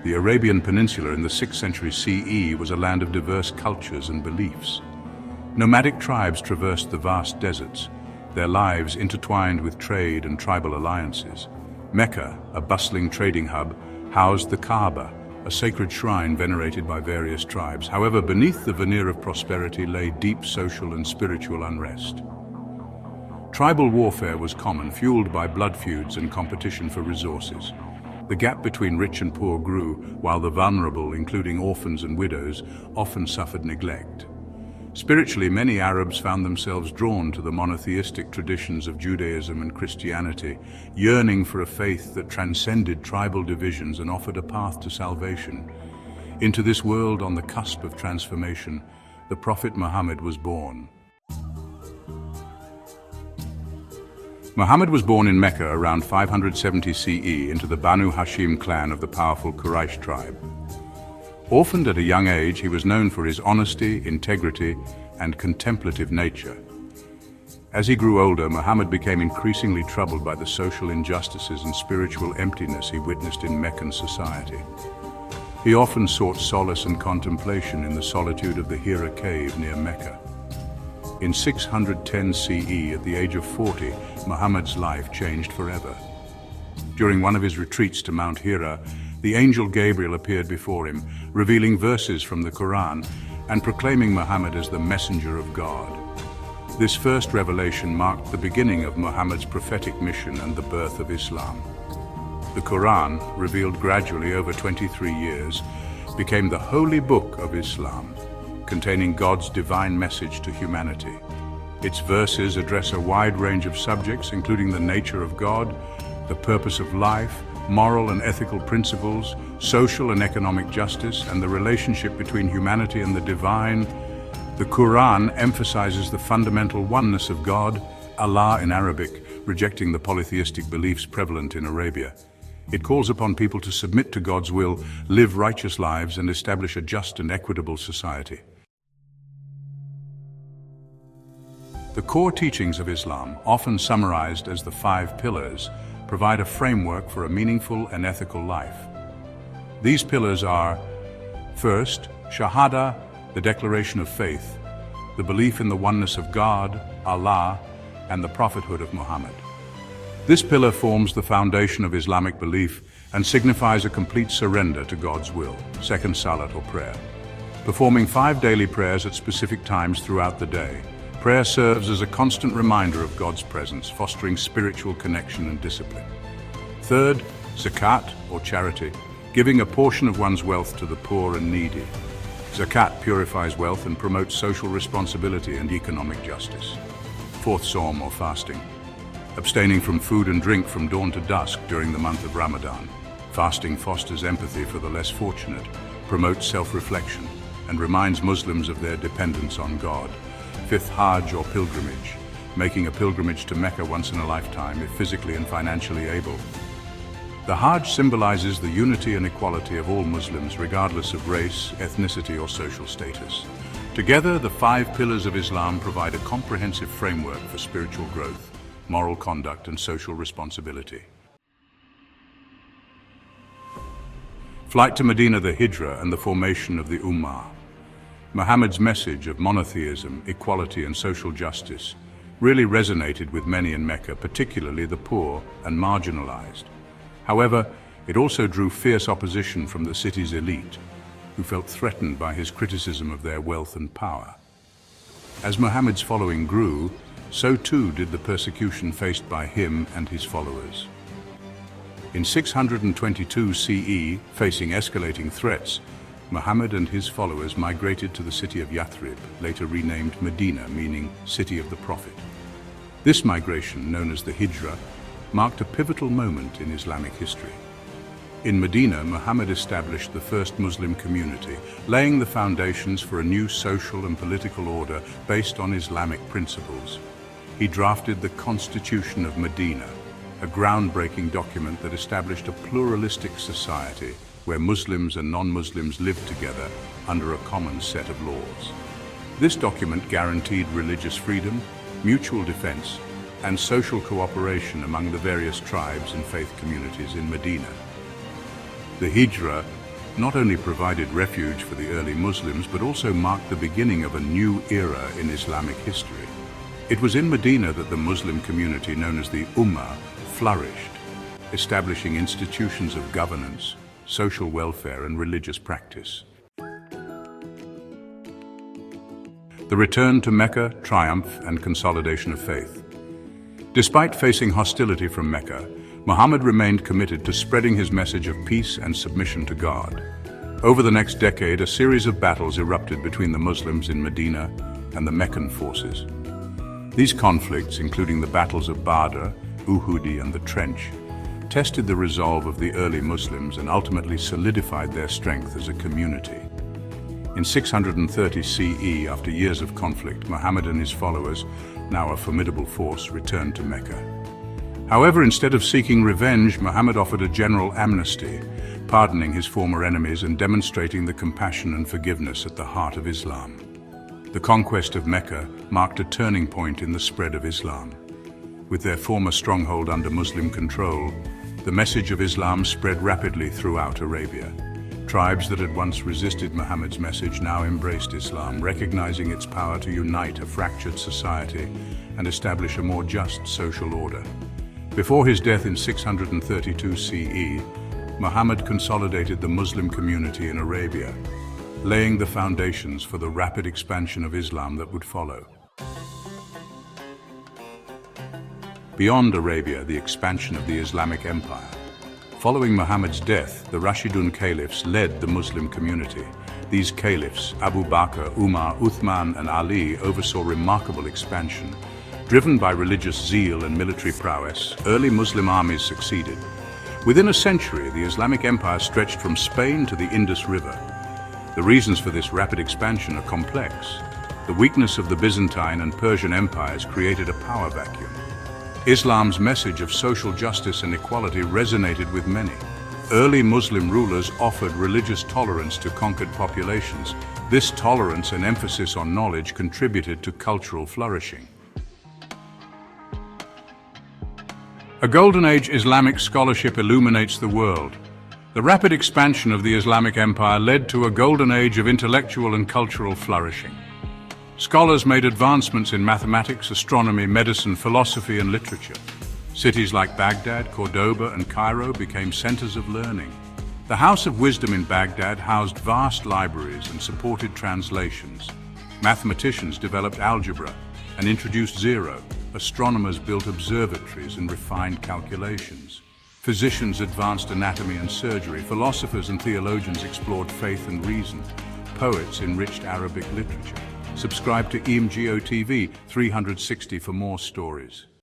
The Arabian Peninsula in the 6th century CE was a land of diverse cultures and beliefs. Nomadic tribes traversed the vast deserts, their lives intertwined with trade and tribal alliances. Mecca, a bustling trading hub, housed the Kaaba, a sacred shrine venerated by various tribes. However, beneath the veneer of prosperity lay deep social and spiritual unrest. Tribal warfare was common, fueled by blood feuds and competition for resources. The gap between rich and poor grew, while the vulnerable, including orphans and widows, often suffered neglect. Spiritually, many Arabs found themselves drawn to the monotheistic traditions of Judaism and Christianity, yearning for a faith that transcended tribal divisions and offered a path to salvation. Into this world on the cusp of transformation, the Prophet Muhammad was born. Muhammad was born in Mecca around 570 CE into the Banu Hashim clan of the powerful Quraysh tribe. Orphaned at a young age, he was known for his honesty, integrity, and contemplative nature. As he grew older, Muhammad became increasingly troubled by the social injustices and spiritual emptiness he witnessed in Meccan society. He often sought solace and contemplation in the solitude of the Hijra cave near Mecca. In 610 CE, at the age of 40, Muhammad's life changed forever. During one of his retreats to Mount Hira, the angel Gabriel appeared before him, revealing verses from the Quran and proclaiming Muhammad as the messenger of God. This first revelation marked the beginning of Muhammad's prophetic mission and the birth of Islam. The Quran, revealed gradually over 23 years, became the holy book of Islam, containing God's divine message to humanity. Its verses address a wide range of subjects, including the nature of God, the purpose of life, moral and ethical principles, social and economic justice, and the relationship between humanity and the divine. The Quran emphasizes the fundamental oneness of God, Allah in Arabic, rejecting the polytheistic beliefs prevalent in Arabia. It calls upon people to submit to God's will, live righteous lives, and establish a just and equitable society. The core teachings of Islam, often summarized as the 5 pillars, provide a framework for a meaningful and ethical life. These pillars are: first, Shahada, the declaration of faith, the belief in the oneness of God, Allah, and the prophethood of Muhammad. This pillar forms the foundation of Islamic belief and signifies a complete surrender to God's will. Second, Salat or prayer, performing 5 daily prayers at specific times throughout the day. Prayer serves as a constant reminder of God's presence, fostering spiritual connection and discipline. Third, Zakat, or charity, giving a portion of one's wealth to the poor and needy. Zakat purifies wealth and promotes social responsibility and economic justice. Fourth, Sawm, or fasting, abstaining from food and drink from dawn to dusk during the month of Ramadan. Fasting fosters empathy for the less fortunate, promotes self-reflection, and reminds Muslims of their dependence on God. Fifth, Hajj, or pilgrimage, making a pilgrimage to Mecca once in a lifetime if physically and financially able. The Hajj symbolizes the unity and equality of all Muslims, regardless of race, ethnicity, or social status. Together, the 5 pillars of Islam provide a comprehensive framework for spiritual growth, moral conduct, and social responsibility. Flight to Medina, the Hijra, and the formation of the Ummah. Muhammad's message of monotheism, equality, and social justice really resonated with many in Mecca, particularly the poor and marginalized. However, it also drew fierce opposition from the city's elite, who felt threatened by his criticism of their wealth and power. As Muhammad's following grew, so too did the persecution faced by him and his followers. In 622 CE, facing escalating threats, Muhammad and his followers migrated to the city of Yathrib, later renamed Medina, meaning City of the Prophet. This migration, known as the Hijra, marked a pivotal moment in Islamic history. In Medina, Muhammad established the first Muslim community, laying the foundations for a new social and political order based on Islamic principles. He drafted the Constitution of Medina, a groundbreaking document that established a pluralistic society where Muslims and non-Muslims lived together under a common set of laws. This document guaranteed religious freedom, mutual defense, and social cooperation among the various tribes and faith communities in Medina. The Hijra not only provided refuge for the early Muslims, but also marked the beginning of a new era in Islamic history. It was in Medina that the Muslim community known as the Ummah flourished, establishing institutions of governance, social welfare, and religious practice. The return to Mecca, triumph, and consolidation of faith. Despite facing hostility from Mecca, Muhammad remained committed to spreading his message of peace and submission to God. Over the next decade, a series of battles erupted between the Muslims in Medina and the Meccan forces. These conflicts, including the battles of Badr, Uhud, and the Trench, tested the resolve of the early Muslims and ultimately solidified their strength as a community. In 630 CE, after years of conflict, Muhammad and his followers, now a formidable force, returned to Mecca. However, instead of seeking revenge, Muhammad offered a general amnesty, pardoning his former enemies and demonstrating the compassion and forgiveness at the heart of Islam. The conquest of Mecca marked a turning point in the spread of Islam. With their former stronghold under Muslim control, the message of Islam spread rapidly throughout Arabia. Tribes that had once resisted Muhammad's message now embraced Islam, recognizing its power to unite a fractured society and establish a more just social order. Before his death in 632 CE, Muhammad consolidated the Muslim community in Arabia, laying the foundations for the rapid expansion of Islam that would follow. Beyond Arabia, the expansion of the Islamic Empire. Following Muhammad's death, the Rashidun caliphs led the Muslim community. These caliphs, Abu Bakr, Umar, Uthman, and Ali, oversaw remarkable expansion. Driven by religious zeal and military prowess, early Muslim armies succeeded. Within a century, the Islamic Empire stretched from Spain to the Indus River. The reasons for this rapid expansion are complex. The weakness of the Byzantine and Persian empires created a power vacuum. Islam's message of social justice and equality resonated with many. Early Muslim rulers offered religious tolerance to conquered populations. This tolerance and emphasis on knowledge contributed to cultural flourishing. A Golden Age Islamic scholarship illuminates the world. The rapid expansion of the Islamic Empire led to a golden age of intellectual and cultural flourishing. Scholars made advancements in mathematics, astronomy, medicine, philosophy, and literature. Cities like Baghdad, Cordoba, and Cairo became centers of learning. The House of Wisdom in Baghdad housed vast libraries and supported translations. Mathematicians developed algebra and introduced zero. Astronomers built observatories and refined calculations. Physicians advanced anatomy and surgery. Philosophers and theologians explored faith and reason. Poets enriched Arabic literature. Subscribe to emgotv360 for more stories.